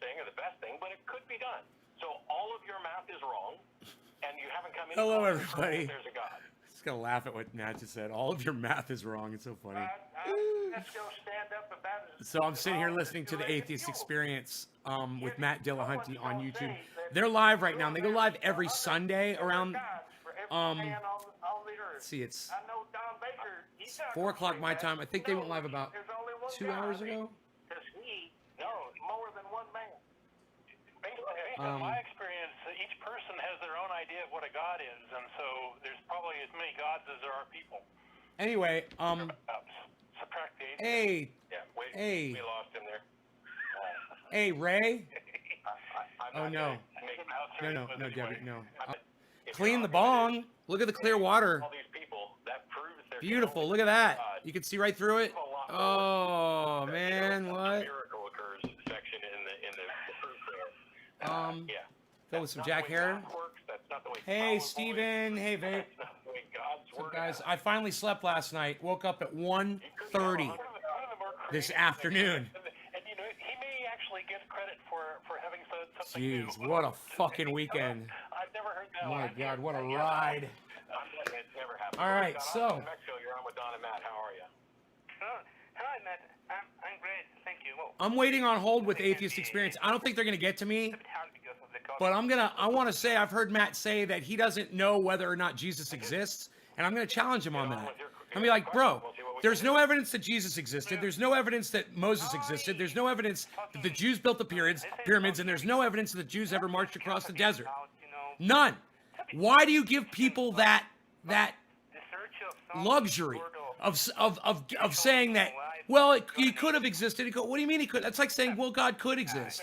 thing or the best thing, but it could be done. So all of your math is wrong, and you haven't come in. Hello, everybody. There's a God. Just gonna laugh at what Matt just said. All of your math is wrong. It's so funny. Let's go stand up about it. So I'm sitting here listening to the Atheist Experience with Matt Dillahunty on YouTube. They're live right now. And they go live every Sunday around. Let's see, it's 4 o'clock my time. I think they went live about 2 hours ago. No, more than one man. Based on my experience, each person has their own idea of what a god is, and so there's probably as many gods as there are people. Anyway, Subtract the 8. Hey. Yeah, hey. We lost him there. Hey, Ray. Oh no. No, Debbie, no. Clean the the bong. Look at the clear water. All these people, that proves they're Beautiful. Look at that. You can see right through it. Oh man, what? Miracle occurs section in the proof there. Go with some Jack Heron. Hey, Steven. Hey, Vape. What's up, guys? I finally slept last night. Woke up at 1:30 this afternoon. And you know, he may actually get credit for having said something new. Jeez, what a fucking weekend. I've never heard that. My God, what a ride. It's never happened. All right, so. Mexico, you're on with Don and Matt. How are you? Hi, Matt. I'm great. Thank you. Well, I'm waiting on hold with Atheist Experience. I don't think they're going to get to me. But I want to say, I've heard Matt say that he doesn't know whether or not Jesus exists. And I'm going to challenge him on that. I'm be like, bro, there's no evidence that Jesus existed. There's no evidence that Moses existed. There's no evidence that the Jews built the pyramids. And there's no evidence that the Jews ever marched across the desert. None. Why do you give people that luxury of saying that, well, he could have existed? What do you mean he could? That's like saying, well, God could exist.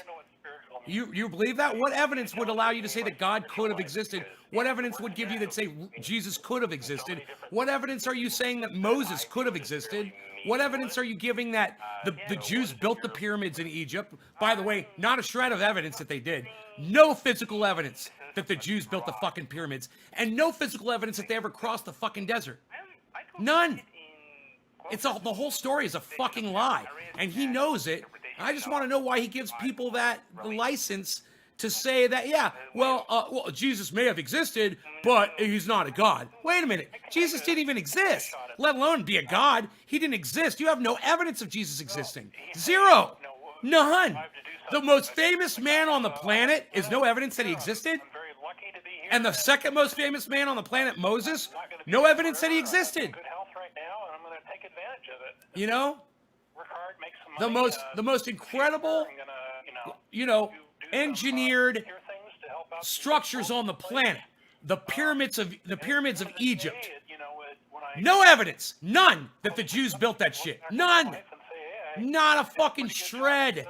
You believe that? What evidence would allow you to say that God could have existed? What evidence would give you that say Jesus could have existed? What evidence are you saying that Moses could have existed? What evidence are you giving that the Jews built the pyramids in Egypt? By the way, not a shred of evidence that they did. No physical evidence that the Jews built the fucking pyramids. And no physical evidence that they ever crossed the fucking desert. None. The whole story is a fucking lie. And he knows it. I just want to know why he gives people the license to say that, yeah, well, Jesus may have existed, but he's not a god. Wait a minute. Jesus didn't even exist, let alone be a god. He didn't exist. You have no evidence of Jesus existing. Zero. None. The most famous man on the planet is no evidence that he existed. And the second most famous man on the planet, Moses, no evidence that he existed. You know? The most incredible, engineered structures on the planet. The pyramids of Egypt. No evidence, none, that the Jews built that shit. None. Not a fucking shred.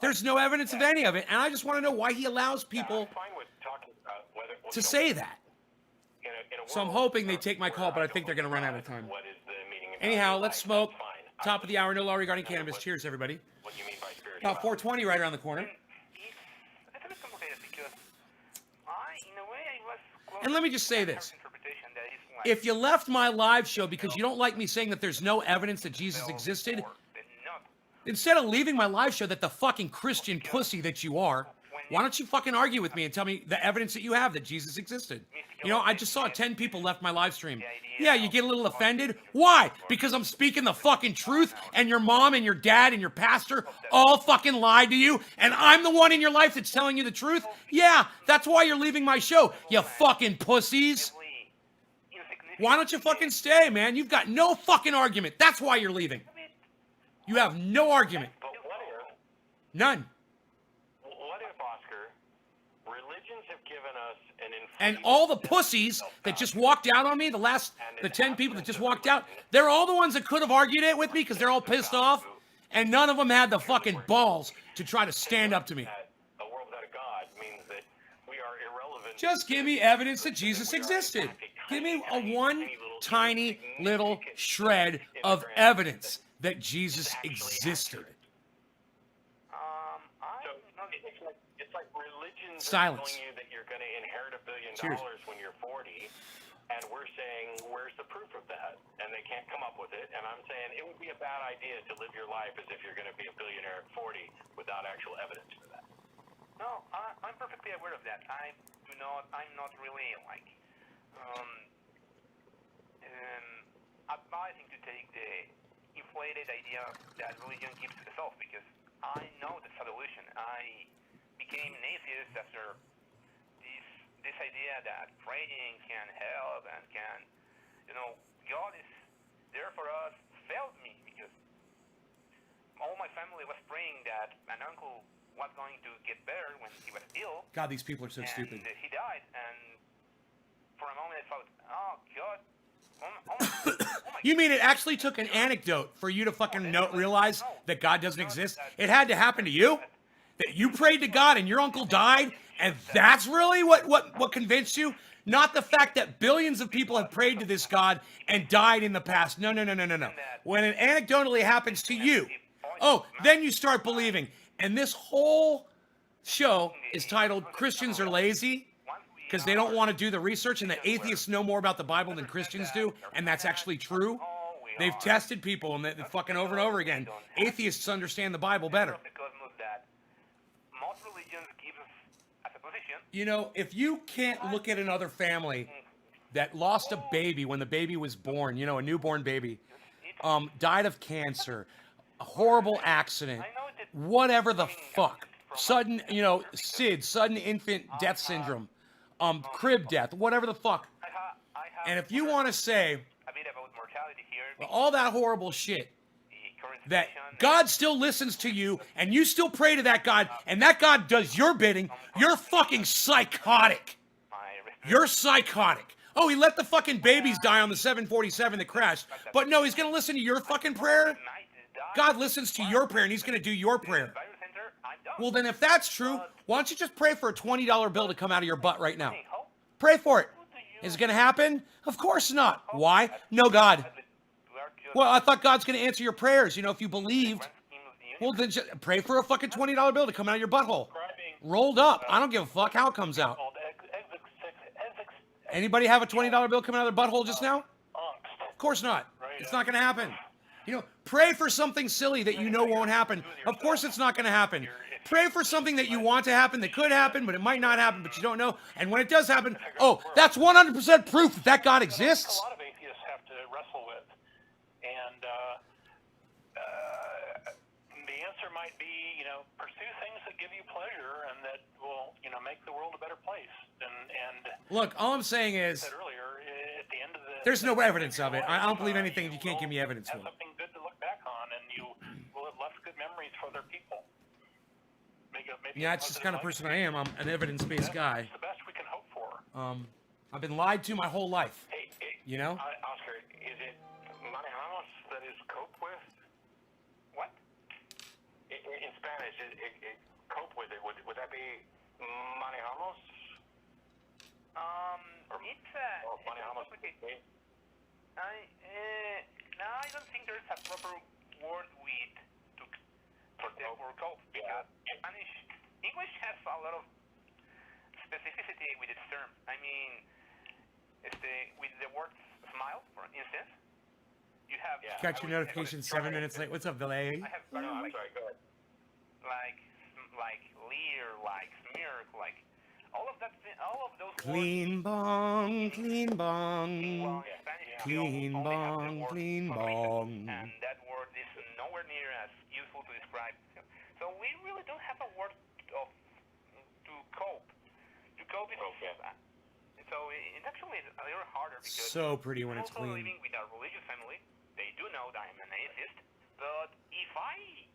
There's no evidence of any of it, and I just want to know why he allows people to say that. So I'm hoping they take my call, but I think they're going to run out of time. Anyhow, let's smoke. Top of the hour, no law regarding cannabis. Cheers, everybody. About 4:20 right around the corner. And let me just say this. If you left my live show because you don't like me saying that there's no evidence that Jesus existed, instead of leaving my live show that the fucking Christian pussy that you are, why don't you fucking argue with me and tell me the evidence that you have that Jesus existed? You know, I just saw 10 people left my live stream. Yeah, you get a little offended. Why? Because I'm speaking the fucking truth and your mom and your dad and your pastor all fucking lied to you and I'm the one in your life that's telling you the truth? Yeah, that's why you're leaving my show, you fucking pussies. Why don't you fucking stay, man? You've got no fucking argument. That's why you're leaving. You have no argument. None. And all the pussies that just walked out on me, the 10 people that just walked out, they're all the ones that could have argued it with me because they're all pissed off, and none of them had the fucking balls to try to stand up to me. Just give me evidence that Jesus existed. Give me one tiny little shred of evidence that Jesus existed. It's like religion Silence. telling you that you're going to inherit $1 billion Cheers. when you're 40, and we're saying, where's the proof of that? And they can't come up with it. And I'm saying it would be a bad idea to live your life as if you're going to be a billionaire at 40 without actual evidence for that. completely aware of that. I'm not really like advising to take the inflated idea that religion gives to the soul, because I know the solution. I became an atheist after this idea that praying can help and can, God is there for us, failed me, because all my family was praying that an uncle was going to get better when he was ill. God, these people are so stupid. And he died, and for a moment I thought, oh God. You mean it actually took an anecdote for you to fucking realize that God doesn't exist? It had to happen to you? That you prayed to God and your uncle died, and that's really what convinced you? Not the fact that billions of people have prayed to this God and died in the past. No. When it anecdotally happens to you, then you start believing. And this whole show is titled Christians Are Lazy, because they don't want to do the research, and that atheists know more about the Bible than Christians do, and that's actually true. They've tested people, and they fucking over and over again. Atheists understand the Bible better. If you can't look at another family that lost a baby when the baby was born, a newborn baby, died of cancer, a horrible accident, whatever the fuck, sudden, SID, sudden infant death syndrome, crib death, whatever the fuck. And if you want to say all that horrible shit, that God still listens to you, and you still pray to that God, and that God does your bidding, you're fucking psychotic. You're psychotic. Oh, he let the fucking babies die on the 747 that crashed, but no, he's going to listen to your fucking prayer? God listens to your prayer, and he's going to do your prayer. Well, then if that's true, why don't you just pray for a $20 bill to come out of your butt right now? Pray for it. Is it going to happen? Of course not. Why? No God. Well, I thought God's going to answer your prayers, if you believed. Well, then just pray for a fucking $20 bill to come out of your butthole. Rolled up. I don't give a fuck how it comes out. Anybody have a $20 bill coming out of their butthole just now? Of course not. It's not going to happen. Pray for something silly that you know won't happen. Of course it's not going to happen. Pray for something that you want to happen, that could happen, but it might not happen, but you don't know. And when it does happen, that's 100% proof that God exists. A lot of atheists have to wrestle with. And the answer might be, pursue things that give you pleasure and that will, make the world a better place. And look, all I'm saying is, earlier, at the end of there's no evidence of it. I don't believe anything if you can't give me evidence for it. Something good to look back on, and you will have left good memories for other people. Yeah, that's just the kind of person I am. I'm an evidence-based guy. It's the best we can hope for. I've been lied to my whole life. Hey, Oscar, is it manejamos that is cope with? What? In Spanish, cope with it. Would that be manejamos? It's manejamos. I don't think there's a proper word for cope. Yeah. English has a lot of specificity with its term. I mean, with the word smile, for instance, you have. Yeah. Got your notification 7 minutes late. What's up, Villet? I have. I'm sorry. Go ahead. Like leer, like smirk, like all of that. All of those. Clean bong, clean bong, clean bong, clean bong. And that word is nowhere near as useful to describe. So we really don't have a word to cope. To cope is so it's actually a little harder because so pretty when it's also clean. living with a religious family, they do know that I'm an atheist. But if I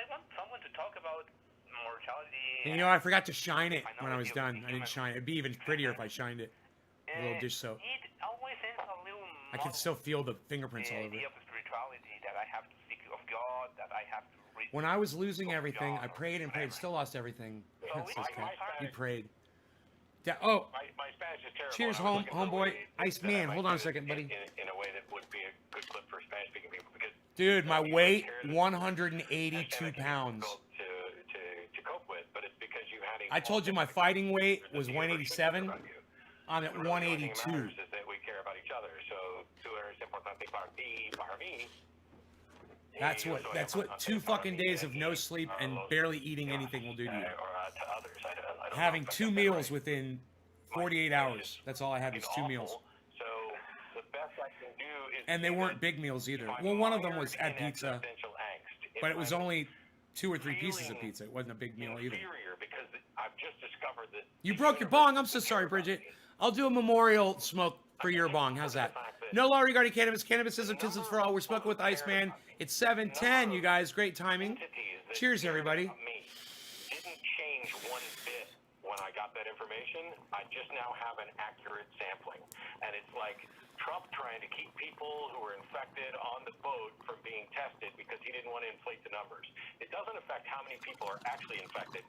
want someone to talk about mortality, I forgot to shine it when I was done. I didn't shine it. It'd be even prettier if I shined it. A little dish soap. It always ends a little. I can still feel the fingerprints all over it. The idea of spirituality that I have to seek of God, that I have to. When I was losing everything, I prayed and prayed, still lost everything. He prayed. My Spanish is terrible. Cheers, homeboy. Ice man, hold on a second, buddy. In a way that would be a good clip for Spanish-speaking people, because dude, my weight 182 pounds. To cope with, but it's because you had. I told you my fighting weight was 187. I'm at 182. Is that we care about each other. So, es importante para ti, para mí. That's what 2 fucking days of no sleep and barely eating anything will do to you. Or to others. I having 2 meals within 48 hours. That's all I had was 2 meals. So the best I can do is. And they weren't big meals either. Well, one of them was had pizza, but it was only 2 or 3 pieces of pizza. It wasn't a big meal either. Because I've just discovered that. You broke your bong. I'm so sorry, Bridget. I'll do a memorial smoke for your bong. How's that? No law regarding cannabis. Cannabis is a for all. We're smoking with Iceman. It's 7:10, you guys. Great timing. Cheers, everybody. Didn't change one bit when I got that information. I just now have an accurate sampling. And it's like Trump trying to keep people who were infected on the boat from being tested because he didn't want to inflate the numbers. It doesn't affect how many people are actually infected.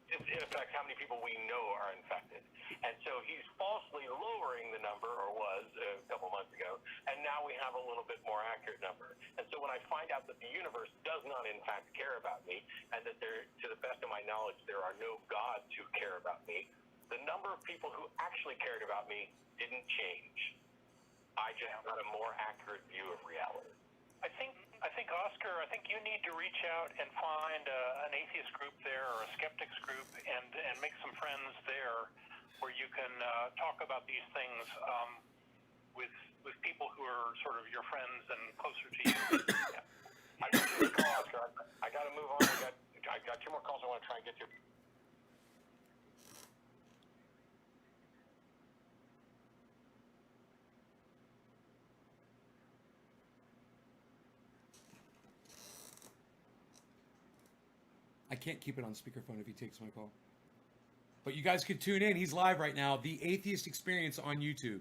It affects how many people we know are infected. And so he's falsely lowering the number, or was a couple months ago, and now we have a little bit more accurate number. And so when I find out that the universe does not in fact care about me, and that there, to the best of my knowledge, there are no gods who care about me, the number of people who actually cared about me didn't change. I just got a more accurate view of reality. I think, Oscar, I think you need to reach out and find an atheist group there or a skeptics group and make some friends there where you can talk about these things with people who are sort of your friends and closer to you. Yeah. I got to call, Oscar. I got to move on. I got 2 more calls I want to try and get to. I can't keep it on speakerphone if he takes my call. But you guys can tune in. He's live right now. The Atheist Experience on YouTube.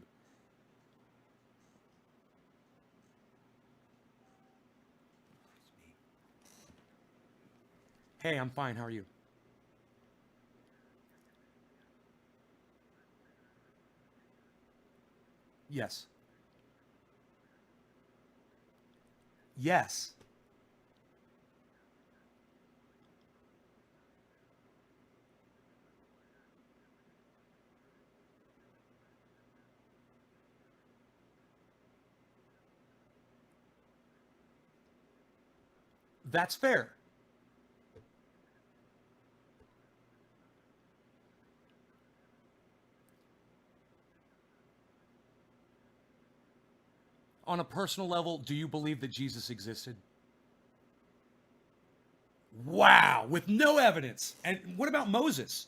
Hey, I'm fine. How are you? Yes. Yes. That's fair. On a personal level, do you believe that Jesus existed? Wow, with no evidence. And what about Moses?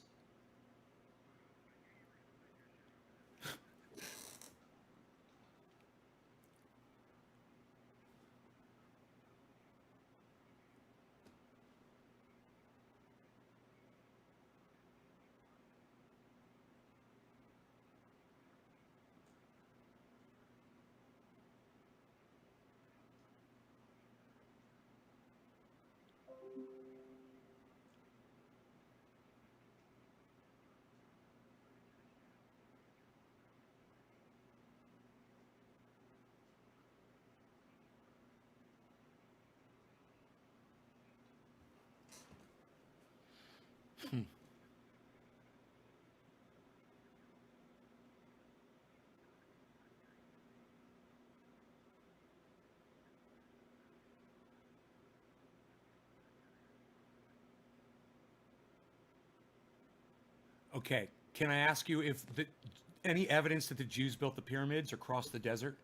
Okay, can I ask you if any evidence that the Jews built the pyramids or crossed the desert?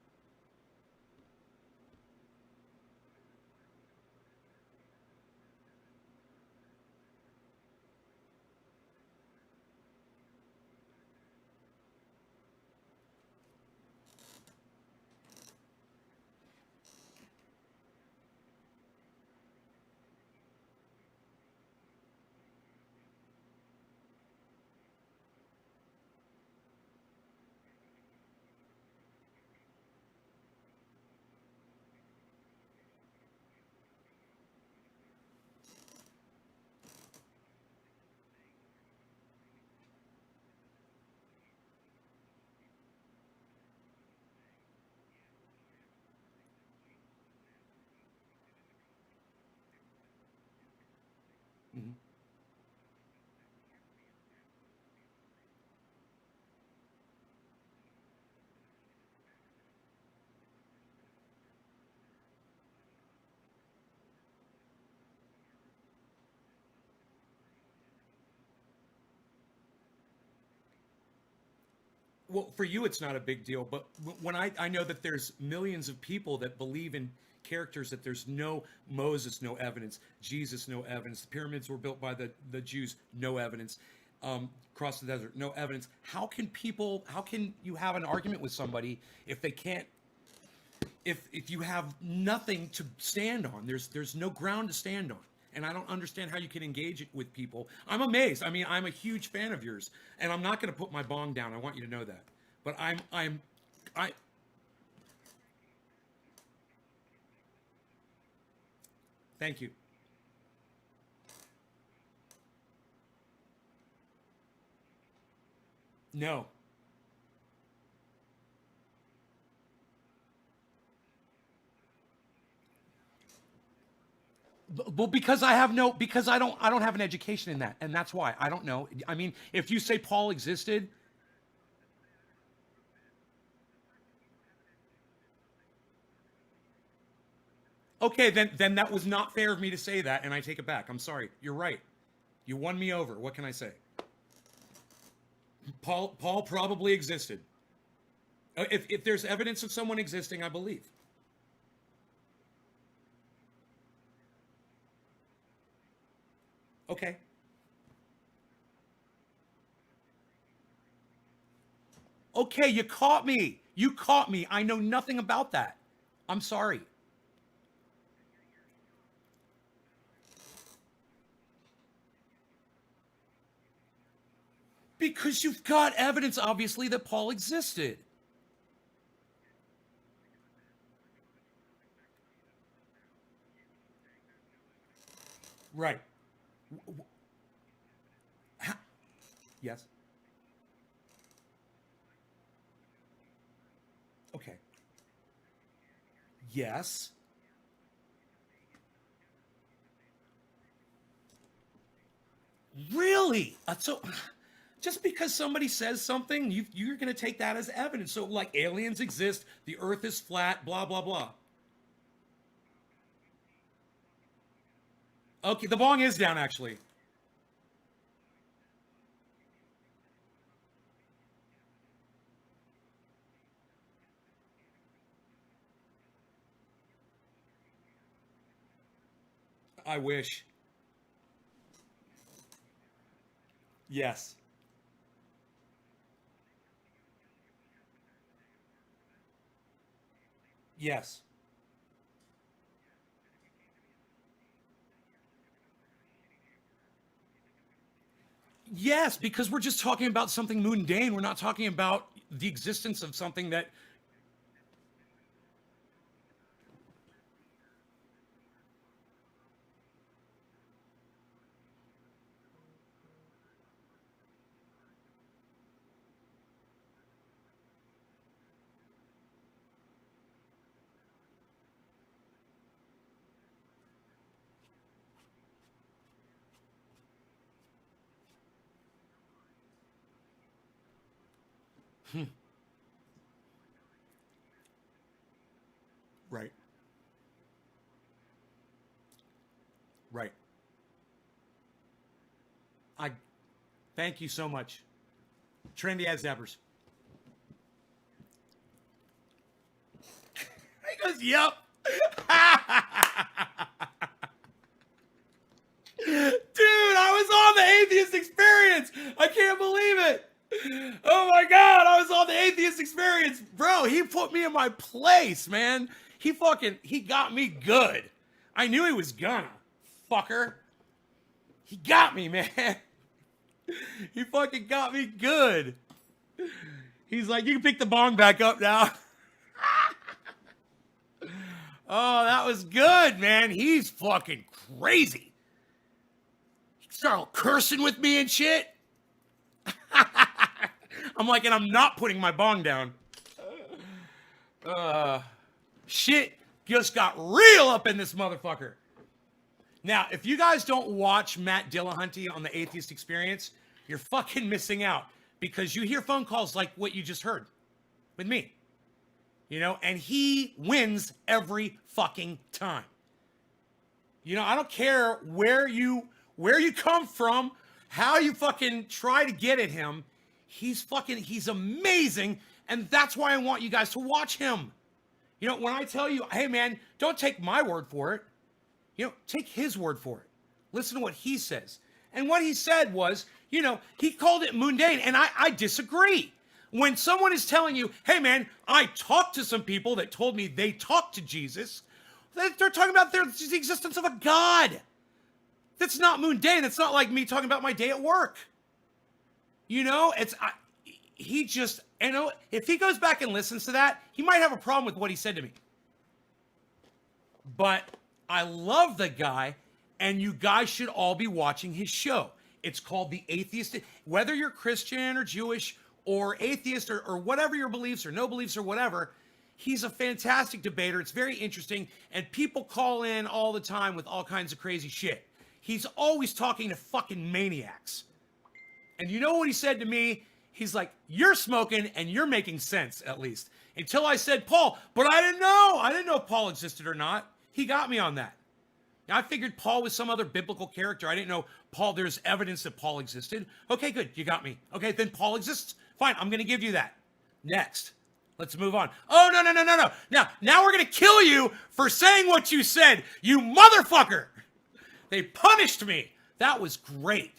Mm-hmm. well, for you, it's not a big deal. But when I know that there's millions of people that believe in characters that there's no Moses, no evidence, Jesus, no evidence. The pyramids were built by the Jews, no evidence. Across the desert, no evidence. How can you have an argument with somebody if they can't, if you have nothing to stand on? There's no ground to stand on. And I don't understand how you can engage it with people. I'm amazed. I mean, I'm a huge fan of yours, and I'm not going to put my bong down. I want you to know that. But I thank you. No. Well, because I don't have an education in that, and that's why I don't know. I mean, if you say Paul existed, okay, then that was not fair of me to say that, and I take it back. I'm sorry. You're right. You won me over. What can I say? Paul probably existed. If there's evidence of someone existing, I believe. Okay. Okay, you caught me. You caught me. I know nothing about that. I'm sorry. Because you've got evidence, obviously, that Paul existed. Right. Yes. Okay. Yes. Really? So just because somebody says something, you're going to take that as evidence. So like aliens exist, the earth is flat, blah, blah, blah. Okay, the bong is down, actually. I wish. Yes. Yes. Yes, because we're just talking about something mundane. We're not talking about the existence of something that. Right. Right. I thank you so much. Trendy as Zappers. He goes, yep. Dude, I was on the Atheist Experience. I can't believe it. Oh my God, I was on the Atheist Experience. Bro, he put me in my place, man. He got me good. I knew he was gonna. Fucker. He got me, man. He fucking got me good. He's like, you can pick the bong back up now. Oh, that was good, man. He's fucking crazy. He started cursing with me and shit. I'm like, and I'm not putting my bong down. Shit just got real up in this motherfucker. Now, if you guys don't watch Matt Dillahunty on the Atheist Experience, you're fucking missing out, because you hear phone calls like what you just heard with me. You know, and he wins every fucking time. You know, I don't care where you come from, how you fucking try to get at him. He's amazing. And that's why I want you guys to watch him. You know, when I tell you, hey man, don't take my word for it. You know, take his word for it. Listen to what he says. And what he said was, you know, he called it mundane. And I disagree. When someone is telling you, hey man, I talked to some people that told me they talked to Jesus, they're talking about the existence of a God. That's not mundane. That's not like me talking about my day at work. You know, you know, if he goes back and listens to that, he might have a problem with what he said to me. But I love the guy, and you guys should all be watching his show. It's called The Atheist. Whether you're Christian or Jewish or atheist or whatever your beliefs or no beliefs or whatever, he's a fantastic debater. It's very interesting, and people call in all the time with all kinds of crazy shit. He's always talking to fucking maniacs. And you know what he said to me? He's like, you're smoking and you're making sense, at least. Until I said Paul, but I didn't know. I didn't know if Paul existed or not. He got me on that. Now, I figured Paul was some other biblical character. I didn't know Paul, there's evidence that Paul existed. Okay, good. You got me. Okay, then Paul exists. Fine, I'm going to give you that. Next. Let's move on. Oh, no. Now we're going to kill you for saying what you said. You motherfucker. They punished me. That was great.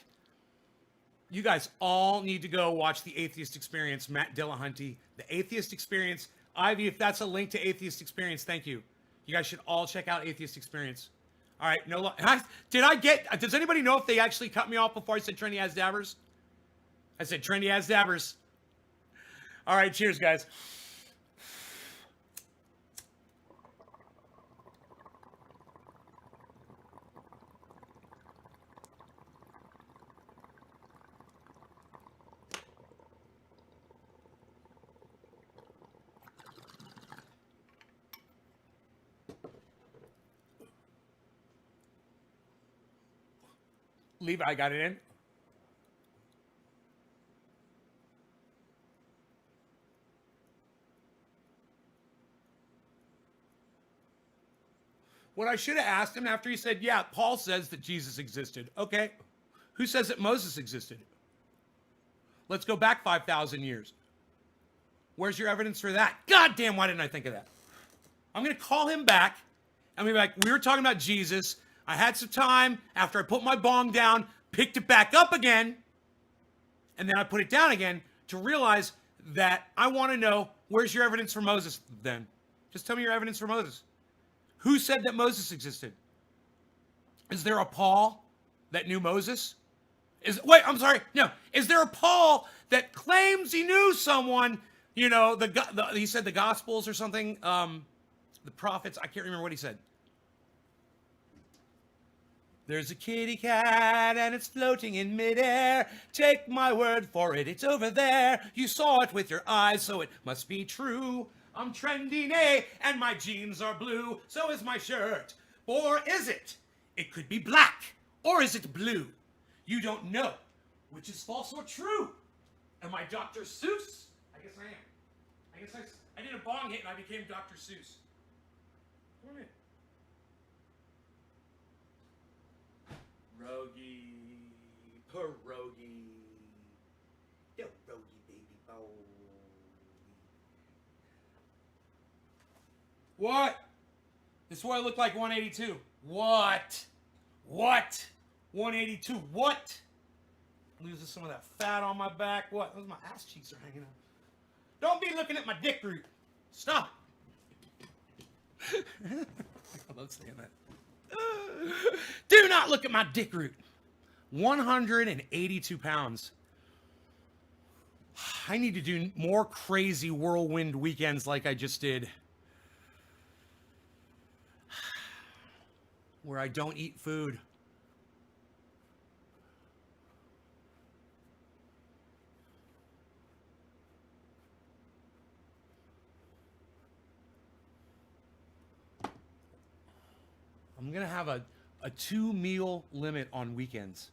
You guys all need to go watch The Atheist Experience, Matt Dillahunty. The Atheist Experience. Ivy, if that's a link to Atheist Experience, thank you. You guys should all check out Atheist Experience. All right, does anybody know if they actually cut me off before I said Trendy has dabbers? I said Trendy has dabbers. All right, cheers, guys. Leave it. I got it in. What I should have asked him after he said, yeah, Paul says that Jesus existed. Okay. Who says that Moses existed? Let's go back 5,000 years. Where's your evidence for that? God damn, why didn't I think of that? I'm going to call him back. I'm going to be like, we were talking about Jesus. I had some time after I put my bong down, picked it back up again, and then I put it down again to realize that I want to know, where's your evidence for Moses then? Just tell me your evidence for Moses. Who said that Moses existed? Is there a Paul that knew Moses? Is there a Paul that claims he knew someone, you know, he said the Gospels or something, the prophets, I can't remember what he said. There's a kitty cat and it's floating in midair. Take my word for it, it's over there. You saw it with your eyes, so it must be true. I'm trending and my jeans are blue. So is my shirt. Or is it? It could be black. Or is it blue? You don't know which is false or true. Am I Dr. Seuss? I guess I am. I guess I did a bong hit and I became Dr. Seuss. Come in. Pierogi. Pierogi, baby boy. What? This is what I look like 182. What? 182. What? Losing some of that fat on my back. What? Those my ass cheeks are hanging out. Don't be looking at my dick root. Stop. I love saying that. Do not look at my dick root. 182 pounds. I need to do more crazy whirlwind weekends like I just did. Where I don't eat food. I'm going to have a 2-meal limit on weekends.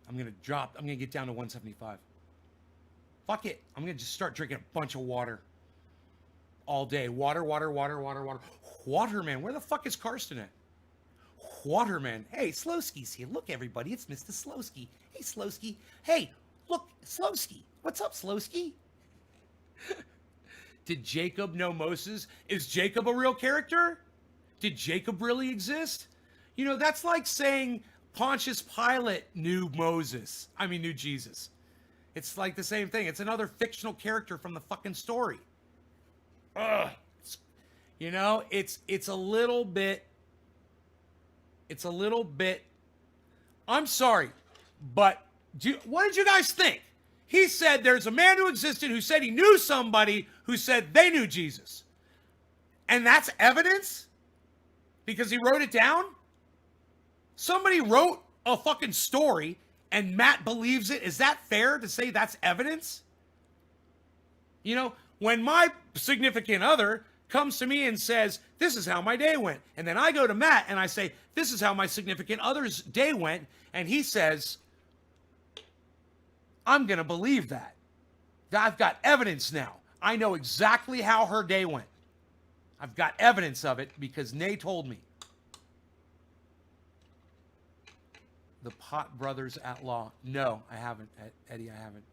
I'm going to get down to 175. Fuck it. I'm going to just start drinking a bunch of water. All day. Water. Waterman. Where the fuck is Karsten at? Waterman. Hey, Slowski's here. Look, everybody. It's Mr. Slowski. Hey, Slowski. Hey, Look, Slowski. What's up, Slowski? Did Jacob know Moses? Is Jacob a real character? Did Jacob really exist? You know, that's like saying Pontius Pilate knew knew Jesus. It's like the same thing. It's another fictional character from the fucking story. Ugh. You know, it's a little bit. I'm sorry, but what did you guys think? He said there's a man who existed who said he knew somebody who said they knew Jesus. And that's evidence? Because he wrote it down? Somebody wrote a fucking story and Matt believes it. Is that fair to say that's evidence? You know, when my significant other comes to me and says, this is how my day went. And then I go to Matt and I say, this is how my significant other's day went. And he says, I'm going to believe that. I've got evidence now. I know exactly how her day went. I've got evidence of it because Nay told me. The Pot Brothers at Law. No, I haven't, Eddie, I haven't.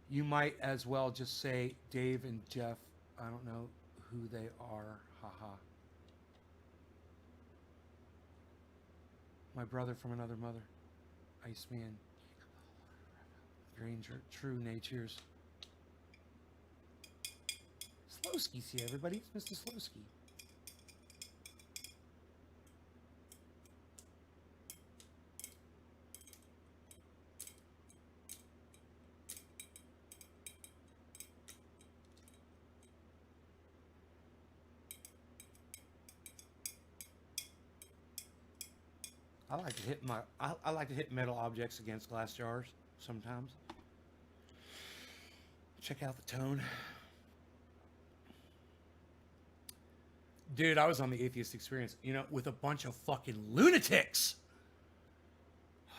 You might as well just say Dave and Jeff. I don't know who they are. Haha. My brother from another mother. Iceman. Granger. True natures. Slowski's here, everybody. It's Mr. Slowski. I like to hit metal objects against glass jars sometimes. Check out the tone. Dude, I was on the Atheist Experience, you know, with a bunch of fucking lunatics. Oh,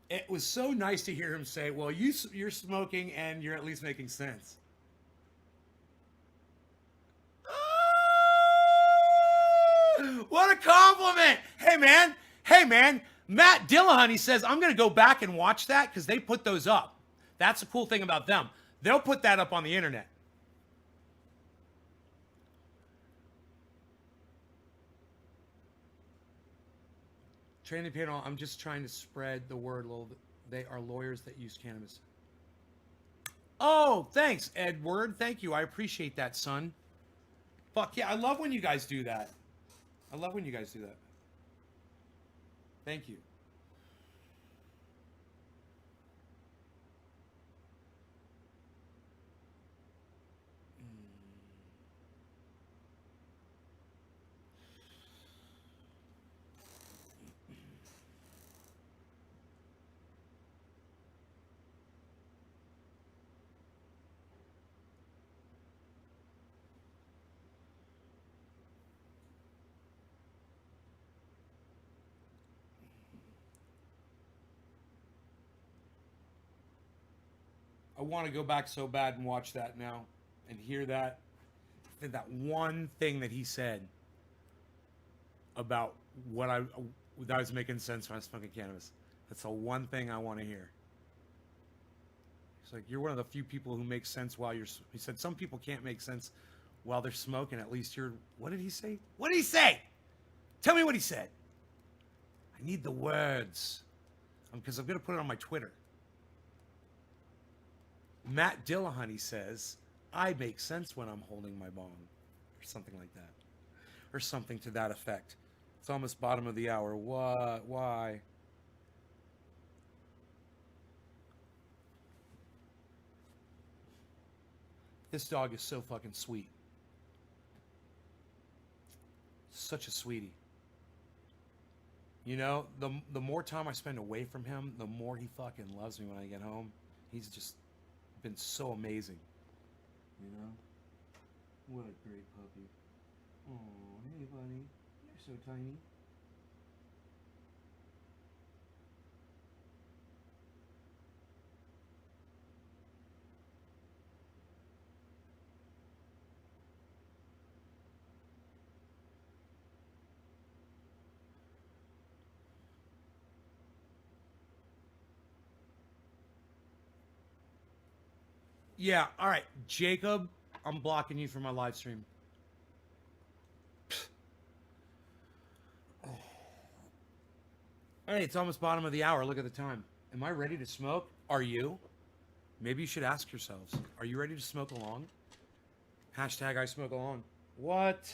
God. It was so nice to hear him say, well, you're smoking and you're at least making sense. What a compliment. Hey, man. Matt Dillahunty says, I'm going to go back and watch that because they put those up. That's the cool thing about them. They'll put that up on the internet. Training panel, I'm just trying to spread the word a little bit. They are lawyers that use cannabis. Oh, thanks, Edward. Thank you. I appreciate that, son. Fuck yeah. I love when you guys do that. Thank you. I want to go back so bad and watch that now and hear that one thing that he said about that was making sense when I was smoking cannabis. That's the one thing I want to hear. It's like, you're one of the few people who make sense while he said some people can't make sense while they're smoking. At least what did he say? What did he say? Tell me what he said. I need the words. Because I'm going to put it on my Twitter. Matt Dillahunty says, I make sense when I'm holding my bong. Or something like that. Or something to that effect. It's almost bottom of the hour. What? Why? This dog is so fucking sweet. Such a sweetie. You know, the more time I spend away from him, the more he fucking loves me when I get home. He's just been so amazing. You know? What a great puppy. Oh, hey buddy. You're so tiny. Yeah, all right. Jacob, I'm blocking you from my live stream. Hey, it's almost bottom of the hour. Look at the time. Am I ready to smoke? Are you? Maybe you should ask yourselves. Are you ready to smoke along? Hashtag I smoke along. What?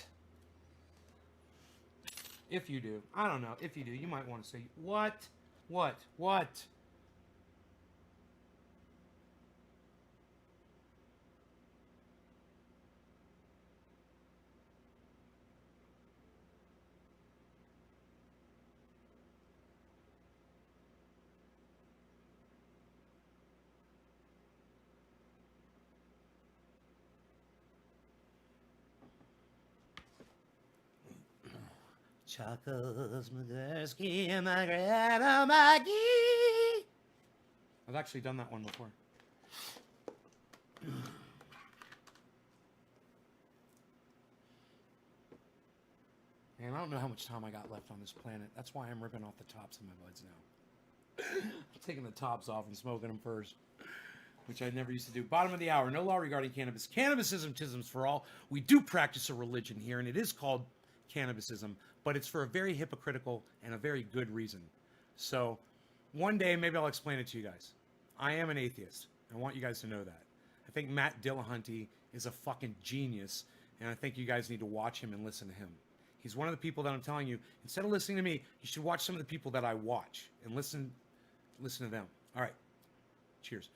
If you do. I don't know. If you do, you might want to say, what? What? What? Chocos, Magursky, and my grandma Maggie. I've actually done that one before. Man, I don't know how much time I got left on this planet. That's why I'm ripping off the tops of my buds now. I'm taking the tops off and smoking them first, which I never used to do. Bottom of the hour, no law regarding cannabis. Cannabisism, tisms for all. We do practice a religion here, and it is called cannabisism, but it's for a very hypocritical and a very good reason. So one day, maybe I'll explain it to you guys. I am an atheist. I want you guys to know that. I think Matt Dillahunty is a fucking genius, and I think you guys need to watch him and listen to him. He's one of the people that I'm telling you, instead of listening to me, you should watch some of the people that I watch and listen to them. All right. Cheers.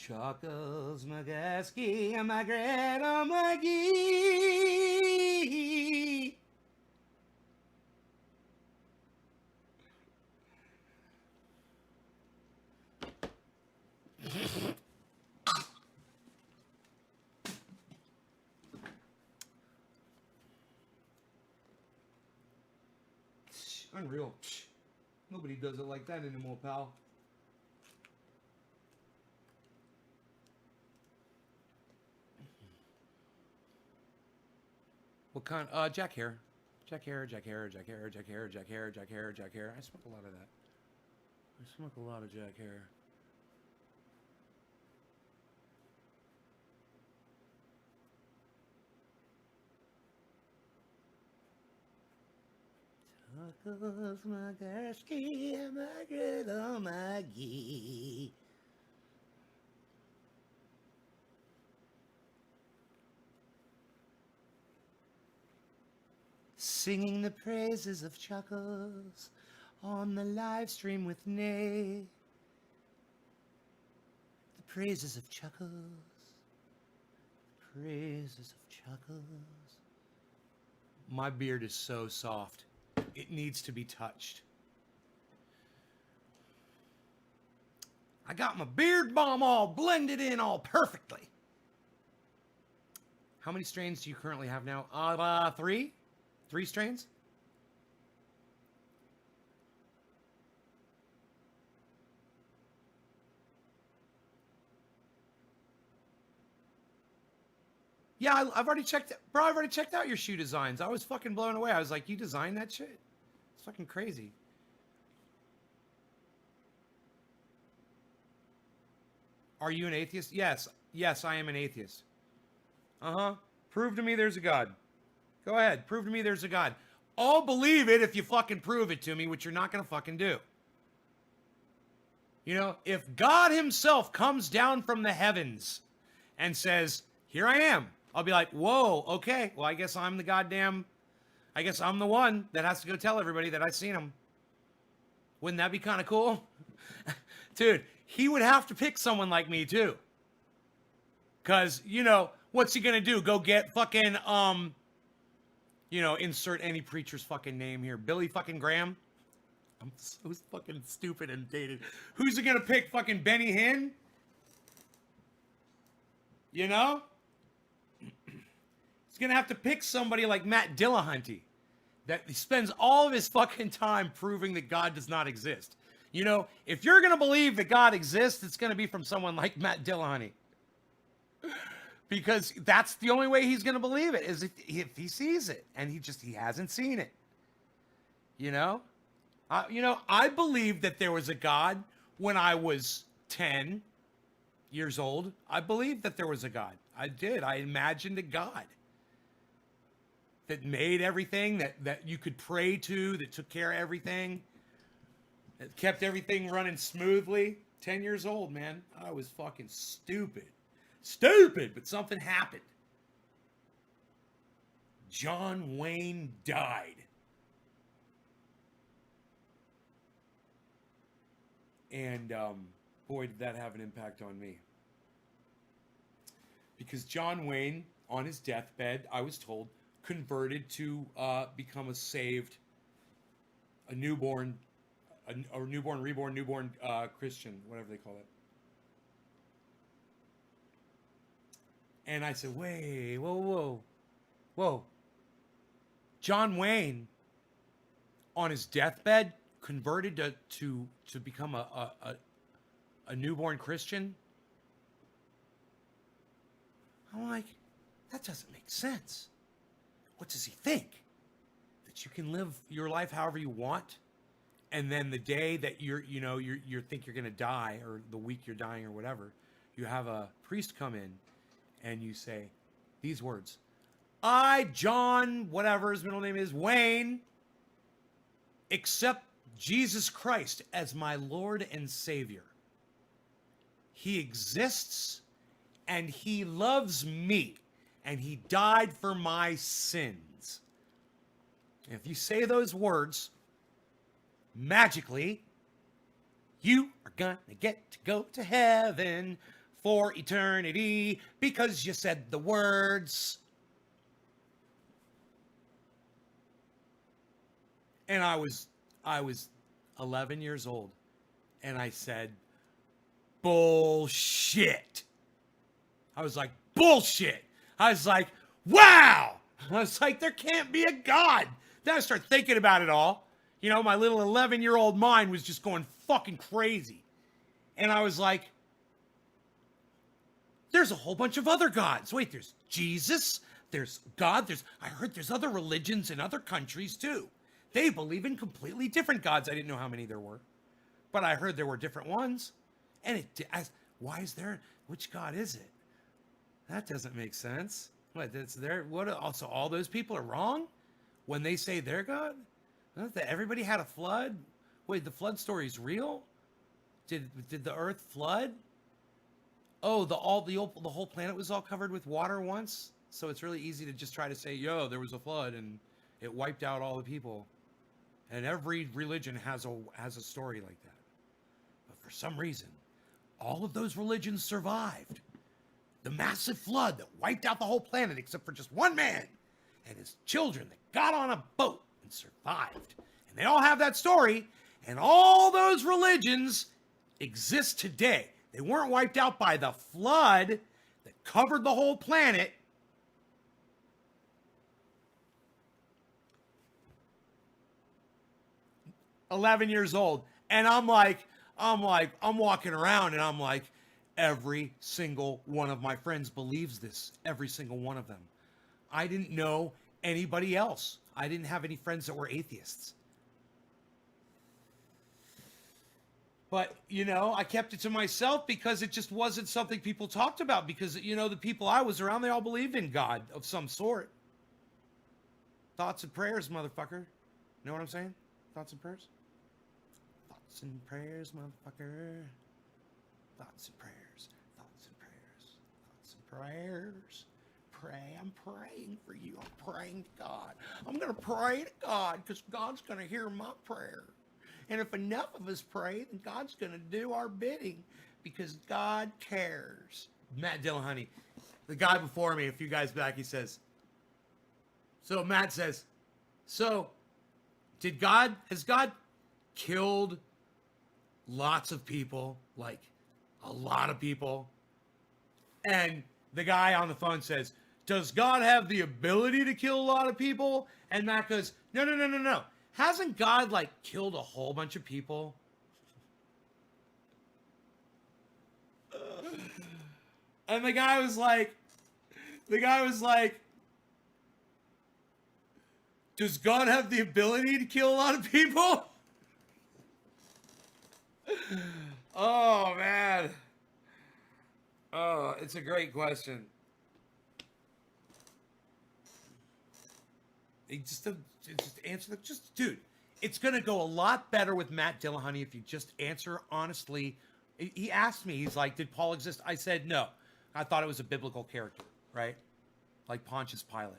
Chocos, Magasky, and my grandma Maggie. Unreal. Nobody does it like that anymore, pal. What kind? Jack hair. Jack hair, Jack hair, Jack hair, Jack hair, Jack hair, Jack hair, Jack hair. I smoke a lot of that. I smoke a lot of Jack hair. Tacos, Magarski, and my grandma Maggie. Singing the praises of Chuckles on the live stream with Nay. The praises of Chuckles. Praises of Chuckles. My beard is so soft. It needs to be touched. I got my beard balm all blended in all perfectly. How many strains do you currently have now? 3? 3 strains? Yeah, I've already checked. Bro, I've already checked out your shoe designs. I was fucking blown away. I was like, you designed that shit? It's fucking crazy. Are you an atheist? Yes. Yes, I am an atheist. Uh-huh. Prove to me there's a God. Go ahead. Prove to me there's a God. I'll believe it if you fucking prove it to me, which you're not going to fucking do. You know, if God himself comes down from the heavens and says, here I am, I'll be like, whoa, okay, well, I guess I'm the one that has to go tell everybody that I've seen him. Wouldn't that be kind of cool? Dude, he would have to pick someone like me too. Because, you know, what's he going to do? Go get fucking, you know, insert any preacher's fucking name here. Billy fucking Graham? I'm so fucking stupid and dated. Who's he going to pick? Fucking Benny Hinn? You know? He's going to have to pick somebody like Matt Dillahunty that spends all of his fucking time proving that God does not exist. You know, if you're going to believe that God exists, it's going to be from someone like Matt Dillahunty. Because that's the only way he's going to believe it, is if he sees it. And he hasn't seen it. You know? I believed that there was a God when I was 10 years old. I believed that there was a God. I did. I imagined a God that made everything, that you could pray to, that took care of everything, that kept everything running smoothly. 10 years old, man. I was fucking stupid. Stupid, but something happened. John Wayne died. And boy, did that have an impact on me. Because John Wayne, on his deathbed, I was told, converted to become a newborn Christian, whatever they call it. And I said, wait, whoa. John Wayne, on his deathbed, converted to become a newborn Christian? I'm like, that doesn't make sense. What does he think? That you can live your life however you want, and then the day that you think you're gonna die, or the week you're dying or whatever, you have a priest come in and you say these words: I, John, whatever his middle name is, Wayne, accept Jesus Christ as my Lord and Savior. He exists, and he loves me, and he died for my sins. And if you say those words, magically, you are gonna get to go to heaven for eternity because you said the words. And I was 11 years old, and I said, bullshit. I was like, bullshit. I was like, wow. I was like, there can't be a God. Then I started thinking about it all. You know, my little 11-year-old mind was just going fucking crazy. And I was like, there's a whole bunch of other gods. Wait, there's Jesus, there's God, I heard there's other religions in other countries too. They believe in completely different gods. I didn't know how many there were, but I heard there were different ones. And why is there, which God is it? That doesn't make sense. What, that's their, what, also all those people are wrong when they say their God? That everybody had a flood? Wait, the flood story is real? Did the earth flood? Oh, the whole planet was all covered with water once? So it's really easy to just try to say, yo, there was a flood and it wiped out all the people. And every religion has a story like that. But for some reason, all of those religions survived the massive flood that wiped out the whole planet except for just one man and his children that got on a boat and survived. And they all have that story, and all those religions exist today. They weren't wiped out by the flood that covered the whole planet. $11 years old, and I'm walking around, and I'm like, every single one of my friends believes this. Every single one of them. I didn't know anybody else. I didn't have any friends that were atheists. But, you know, I kept it to myself because it just wasn't something people talked about. Because, you know, the people I was around, they all believed in God of some sort. Thoughts and prayers, motherfucker. Know what I'm saying? Thoughts and prayers? Thoughts and prayers, motherfucker. Thoughts and prayers. Thoughts and prayers. Thoughts and prayers. Pray. I'm praying for you. I'm praying to God. I'm going to pray to God because God's going to hear my prayer. And if enough of us pray, then God's going to do our bidding because God cares. Matt Dillahunty, the guy before me, a few guys back, he says, so Matt says, so has God killed lots of people, like a lot of people? And the guy on the phone says, does God have the ability to kill a lot of people? And Matt goes, no. Hasn't God like killed a whole bunch of people? And the guy was like, does God have the ability to kill a lot of people? Oh, man. Oh, it's a great question. Just answer the, dude, it's going to go a lot better with Matt Dillahunty if you just answer honestly. He asked me, he's like, did Paul exist? I said, no. I thought it was a biblical character, right? Like Pontius Pilate.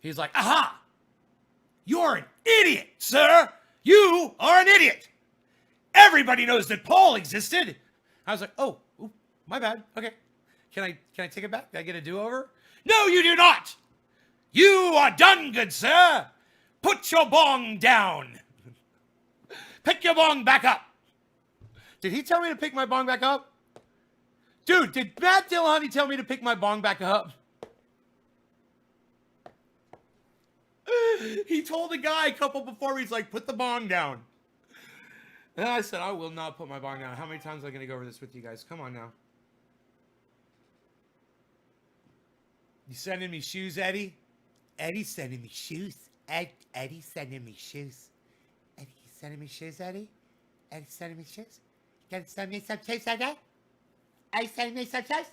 He's like, aha! You're an idiot, sir! You are an idiot! Everybody knows that Paul existed! I was like, oh, my bad. Okay. Can I take it back? Can I get a do-over? No, you do not! You are done, good sir! Put your bong down! Pick your bong back up! Did he tell me to pick my bong back up? Dude, did Matt Dillahunty tell me to pick my bong back up? He told a guy a couple before me, he's like, put the bong down. And I said, I will not put my bong down. How many times am I going to go over this with you guys? Come on now. You sending me shoes, Eddie? Eddie's sending me shoes. Eddie's sending me shoes. Eddie's sending me shoes, Eddie? Eddie's sending me shoes? Can you send me some shoes, Eddie? Eddie's sending me some shoes?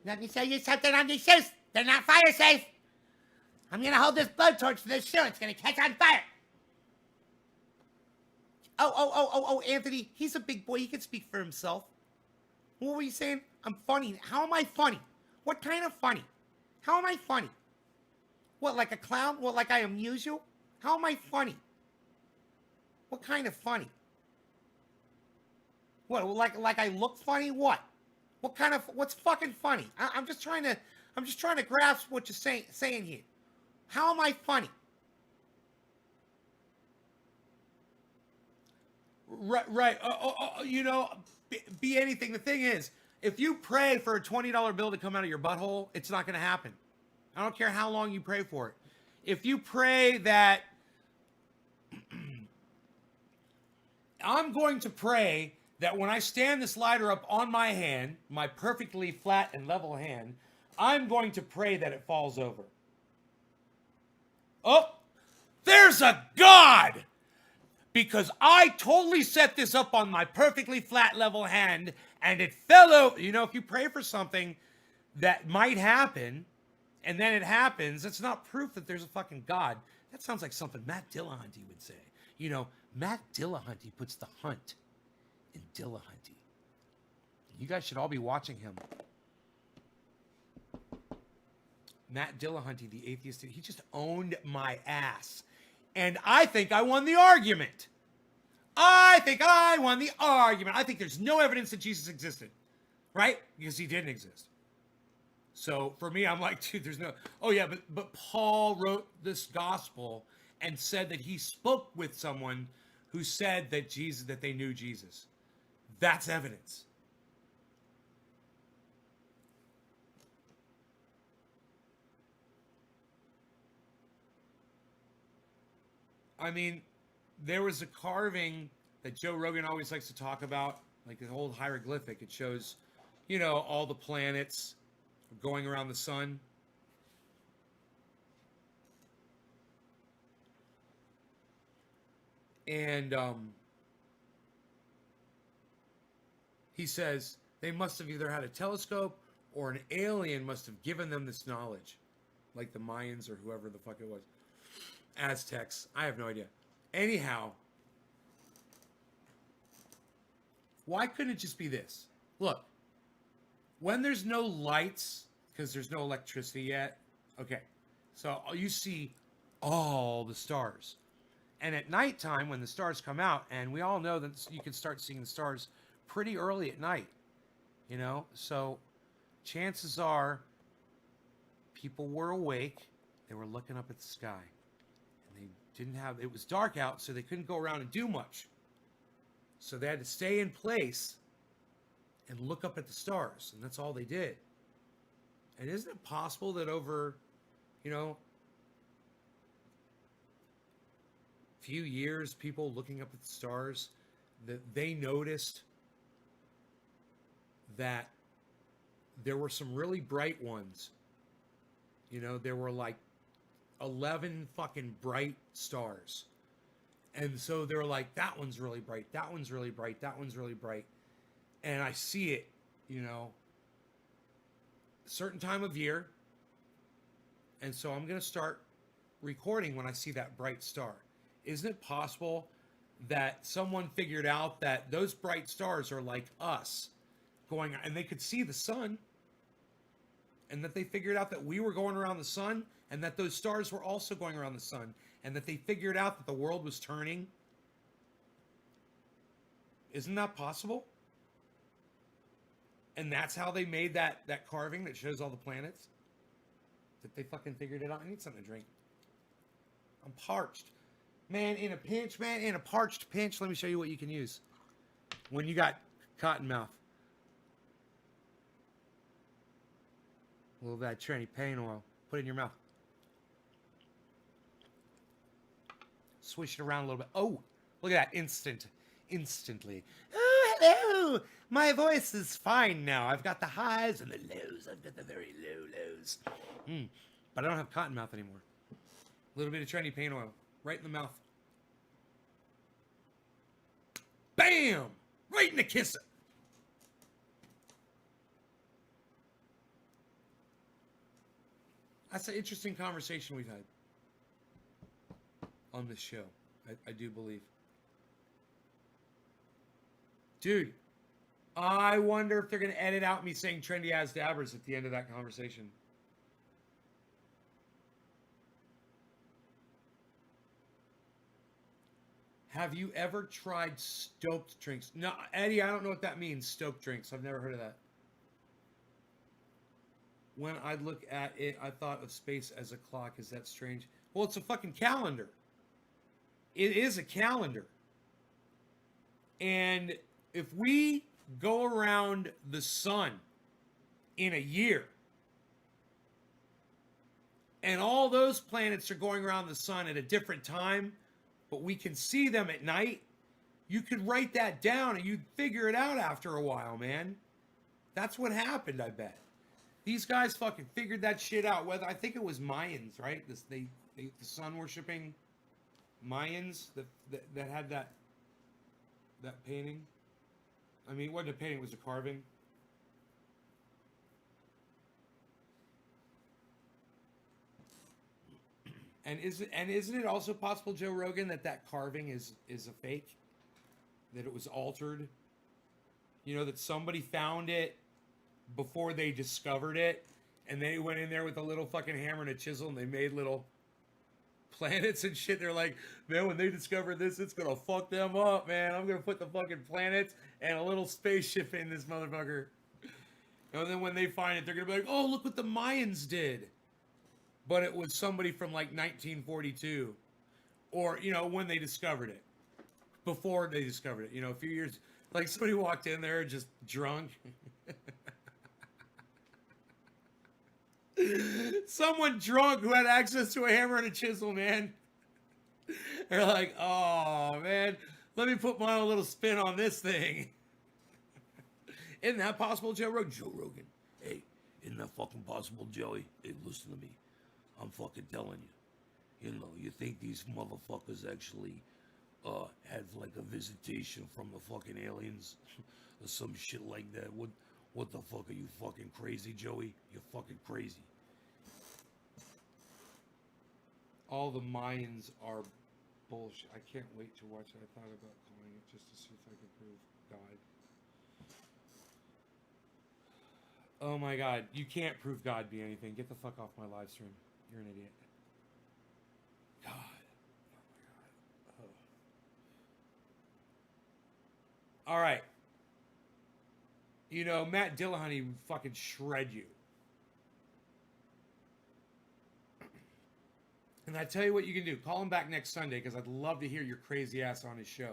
Let me show you something on these shoes. They're not fire safe. I'm going to hold this blowtorch to this shoe. It's going to catch on fire. Oh, Anthony. He's a big boy. He can speak for himself. What were you saying? I'm funny. How am I funny? What kind of funny? How am I funny? What, like a clown? What, like I amuse you? How am I funny? What kind of funny? What, like I look funny? What? What kind of, what's fucking funny? I'm just trying to grasp what you're saying here. How am I funny? Right. You know, be anything. The thing is, if you pray for a $20 bill to come out of your butthole, it's not going to happen. I don't care how long you pray for it. If you pray that I'm going to pray that when I stand this lighter up on my hand, my perfectly flat and level hand, I'm going to pray that it falls over. Oh, there's a God! Because I totally set this up on my perfectly flat level hand and it fell over. You know, if you pray for something that might happen and then it happens, it's not proof that there's a fucking God. That sounds like something Matt Dillahunty would say. You know, Matt Dillahunty puts the hunt in Dillahunty. You guys should all be watching him. Matt Dillahunty, the atheist, he just owned my ass. And I think I won the argument. I think there's no evidence that Jesus existed. Right? Because he didn't exist. So for me, I'm like, dude, there's no... Oh yeah, but Paul wrote this gospel and said that he spoke with someone who said that they knew Jesus. That's evidence. I mean, there was a carving that Joe Rogan always likes to talk about, like the old hieroglyphic. It shows, you know, all the planets going around the sun. And he says they must have either had a telescope or an alien must have given them this knowledge. like the Mayans or whoever the fuck it was. Aztecs. I have no idea. Anyhow, why couldn't it just be this? Look, when there's no lights, because there's no electricity yet, okay, so you see all the stars. And at nighttime, when the stars come out, and we all know that you can start seeing the stars pretty early at night, you know? So chances are people were awake. They were looking up at the sky. And they didn't have, it was dark out, so they couldn't go around and do much. So they had to stay in place and look up at the stars. And that's all they did. And isn't it possible that over, you know, few years, people looking up at the stars, that they noticed that there were some really bright ones. You know, there were like 11 fucking bright stars. And so they were like, that one's really bright, that one's really bright, that one's really bright. And I see it, you know, a certain time of year. And so I'm going to start recording when I see that bright star. Isn't it possible that someone figured out that those bright stars are like us going, and they could see the sun, and that they figured out that we were going around the sun, and that those stars were also going around the sun, and that they figured out that the world was turning? Isn't that possible? And that's how they made that carving that shows all the planets? That they fucking figured it out? I need something to drink. I'm parched. Man, in a pinch, man, in a parched pinch, let me show you what you can use when you got cotton mouth. A little bit of tranny pain oil. Put it in your mouth. Swish it around a little bit. Oh, look at that. Instantly. Oh, hello. My voice is fine now. I've got the highs and the lows. I've got the very low lows. But I don't have cotton mouth anymore. A little bit of tranny pain oil. Right in the mouth. Bam! Right in the kisser. That's an interesting conversation we've had on this show. I do believe. Dude, I wonder if they're going to edit out me saying trendy ass dabbers at the end of that conversation. Have you ever tried stoked drinks? No, Eddie, I don't know what that means, stoked drinks. I've never heard of that. When I look at it, I thought of space as a clock. Is that strange? Well, it's a fucking calendar. It is a calendar. And if we go around the sun in a year, and all those planets are going around the sun at a different time, but we can see them at night, you could write that down and you'd figure it out after a while, man. That's what happened, I bet. These guys fucking figured that shit out. Whether, I think it was Mayans, right? The sun worshipping Mayans that had that painting. I mean, it wasn't a painting, it was a carving. And isn't it also possible, Joe Rogan, that carving is a fake? That it was altered? You know, that somebody found it before they discovered it, and they went in there with a little fucking hammer and a chisel, and they made little planets and shit. They're like, man, when they discover this, it's gonna fuck them up, man. I'm gonna put the fucking planets and a little spaceship in this motherfucker. And then when they find it, they're gonna be like, oh, look what the Mayans did. But it was somebody from like 1942, or, you know, when they discovered it, before they discovered it, you know, a few years, like somebody walked in there just drunk. Someone drunk who had access to a hammer and a chisel, man. They're like, oh man, let me put my own little spin on this thing. Isn't that possible, Joe Rogan? Joe Rogan, hey, isn't that fucking possible, Joey? Hey, listen to me. I'm fucking telling you. You know, you think these motherfuckers actually had like a visitation from the fucking aliens or some shit like that? What the fuck, are you fucking crazy, Joey? You're fucking crazy. All the Mayans are bullshit. I can't wait to watch it. I thought about calling it just to see if I could prove God. Oh my God. You can't prove God be anything. Get the fuck off my live stream. You're an idiot. God. Oh my God. Oh. All right. You know, Matt Dillahunty would fucking shred you. And I tell you what you can do. Call him back next Sunday because I'd love to hear your crazy ass on his show.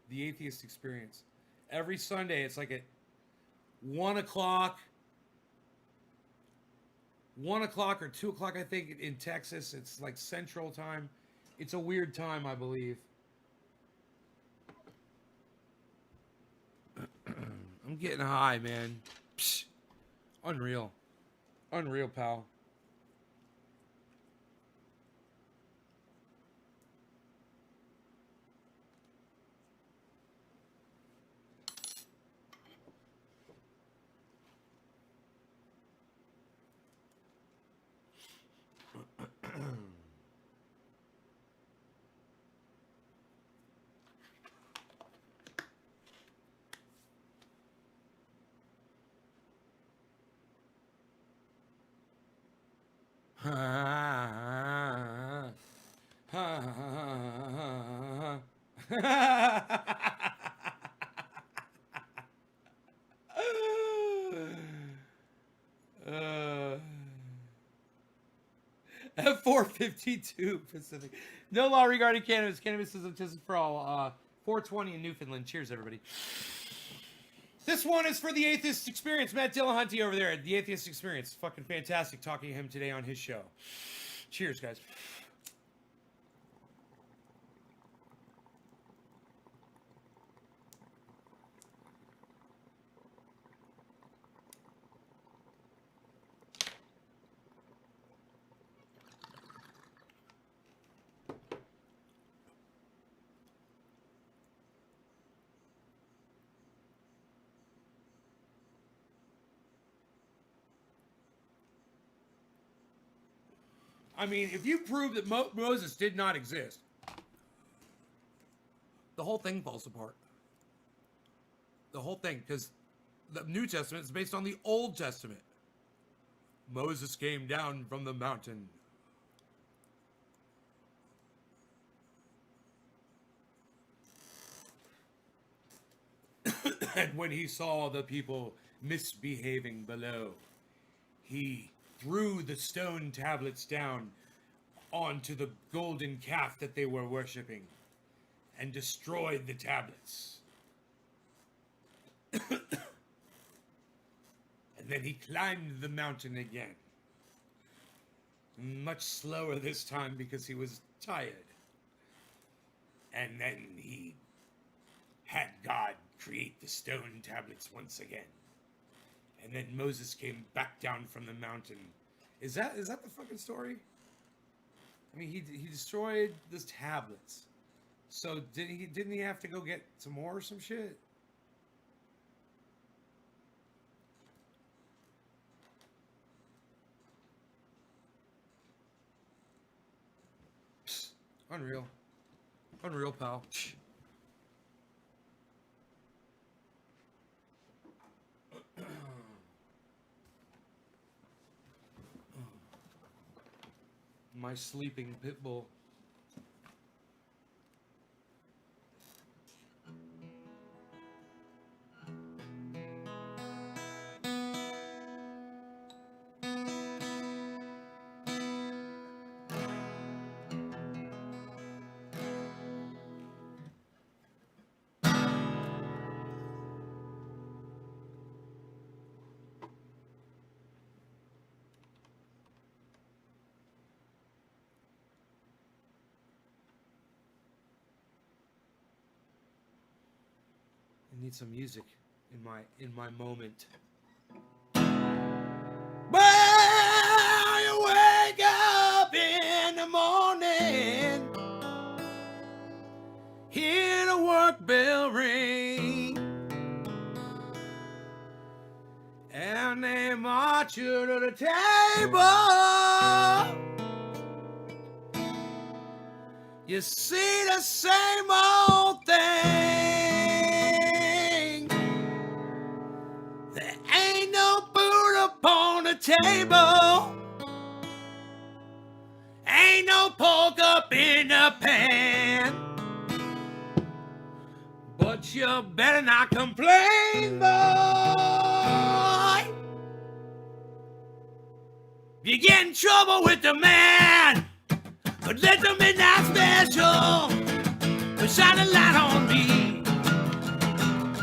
The Atheist Experience. Every Sunday, it's like at 1 o'clock. 1 o'clock or 2 o'clock, I think, in Texas. It's like Central Time. It's a weird time, I believe. I'm getting high, man. Psh. Unreal. Unreal, pal. At 4:52 Pacific. No law regarding cannabis. Cannabis is autism for all. 4:20 in Newfoundland. Cheers, everybody. This one is for the Atheist Experience. Matt Dillahunty over there at the Atheist Experience. Fucking fantastic talking to him today on his show. Cheers, guys. I mean, if you prove that Moses did not exist, the whole thing falls apart. The whole thing, because the New Testament is based on the Old Testament. Moses came down from the mountain. And when he saw the people misbehaving below, he threw the stone tablets down onto the golden calf that they were worshiping and destroyed the tablets. And then he climbed the mountain again. Much slower this time because he was tired. And then he had God create the stone tablets once again. And then Moses came back down from the mountain. Is that the fucking story? I mean, he destroyed the tablets. So didn't he have to go get some more or some shit? Psst, unreal. Unreal, pal. My sleeping pit bull. I need some music in my moment. Well, you wake up in the morning, hear the work bell ring, and they march you to the table. You see the same old thing. There ain't no food upon the table. Ain't no pork up in the pan. But you better not complain, boy. You get in trouble with the man. But let the midnight special shine a light on me.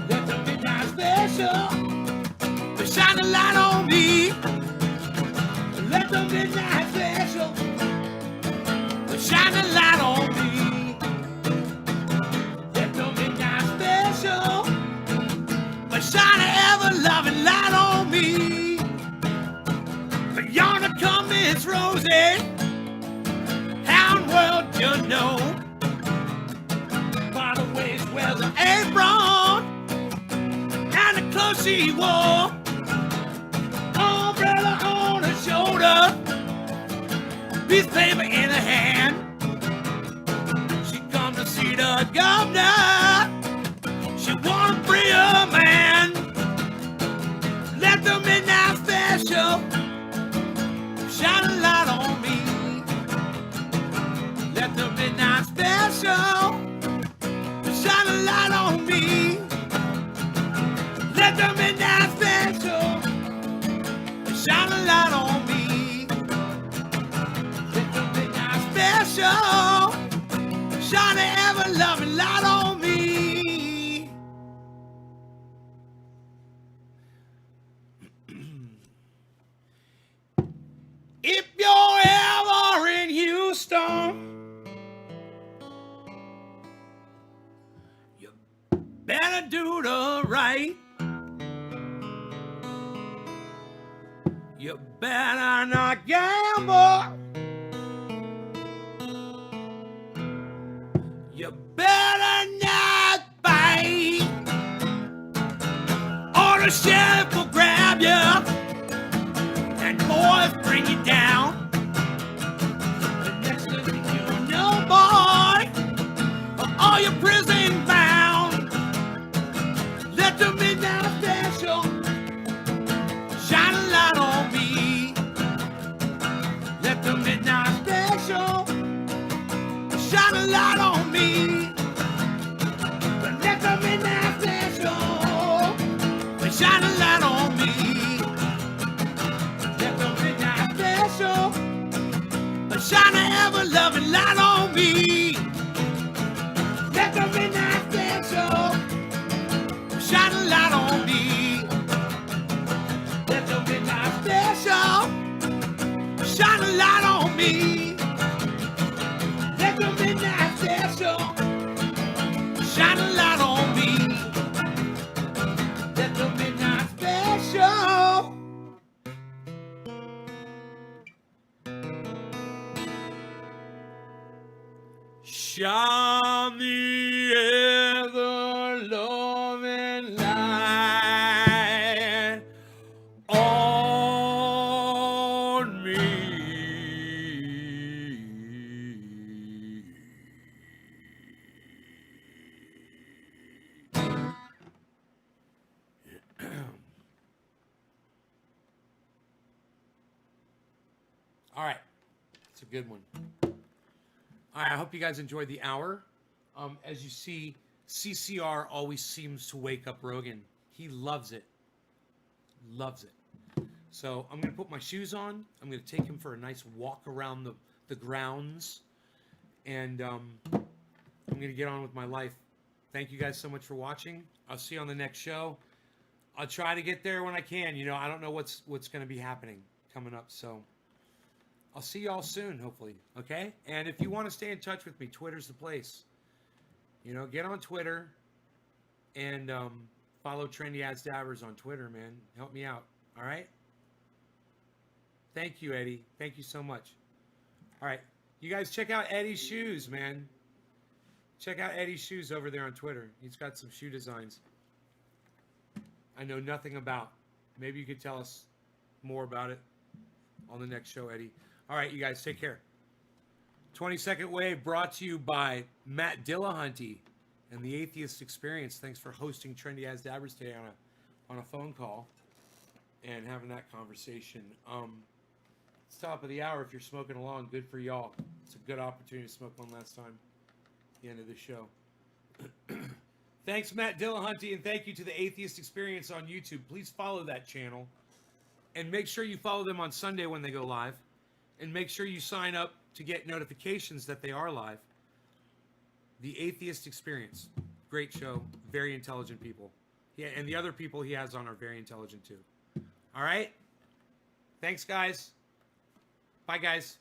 Let the midnight special shine a light on me. Let the midnight special shine a light on me. Let the midnight special shine an ever-loving light on me. Yonder come Miss Rosie. How in the world you know? By the way, she wears an apron and the clothes she wore. Umbrella on her shoulder, piece of paper in her hand. She come to see the governor. She wanna free a man. Let the midnight special shine a light on me. Let the midnight special shine a light on me. Let the midnight special shine a light on me. Let the midnight special shine an ever-loving light on me. If you're ever in Houston, you better do the right. You better not gamble. You better not bite, or the sheriff will grab you and boys bring you down. The next thing you know, boy, all your prison bound. Let the midnight special shine a light on me. Let the midnight special shine a light on me. Let the midnight special shine a light on me. Let the midnight special shine an ever-loving light on me. Let the midnight special shine a light on me. Let the midnight special shine a light on me. Let the midnight special shine a light on me. Let the midnight special shine the ever-loving light on me. All right, it's a good one. All right, I hope you guys enjoyed the hour. As you see, CCR always seems to wake up Rogan. He loves it. Loves it. So I'm going to put my shoes on. I'm going to take him for a nice walk around the grounds. And I'm going to get on with my life. Thank you guys so much for watching. I'll see you on the next show. I'll try to get there when I can. You know, I don't know what's going to be happening coming up. So I'll see y'all soon, hopefully, okay? And if you want to stay in touch with me, Twitter's the place. You know, get on Twitter and follow Trendy Ads Dabbers on Twitter, man. Help me out, all right? Thank you, Eddie. Thank you so much. All right, you guys check out Eddie's shoes, man. Check out Eddie's shoes over there on Twitter. He's got some shoe designs I know nothing about. Maybe you could tell us more about it on the next show, Eddie. All right, you guys, take care. 22nd Wave brought to you by Matt Dillahunty and the Atheist Experience. Thanks for hosting Trendy As Dabbers today on a phone call and having that conversation. It's top of the hour. If you're smoking along, good for y'all. It's a good opportunity to smoke one last time at the end of the show. Thanks, Matt Dillahunty, and thank you to the Atheist Experience on YouTube. Please follow that channel. And make sure you follow them on Sunday when they go live. And make sure you sign up to get notifications that they are live. The Atheist Experience. Great show. Very intelligent people. Yeah, and the other people he has on are very intelligent too. All right? Thanks, guys. Bye, guys.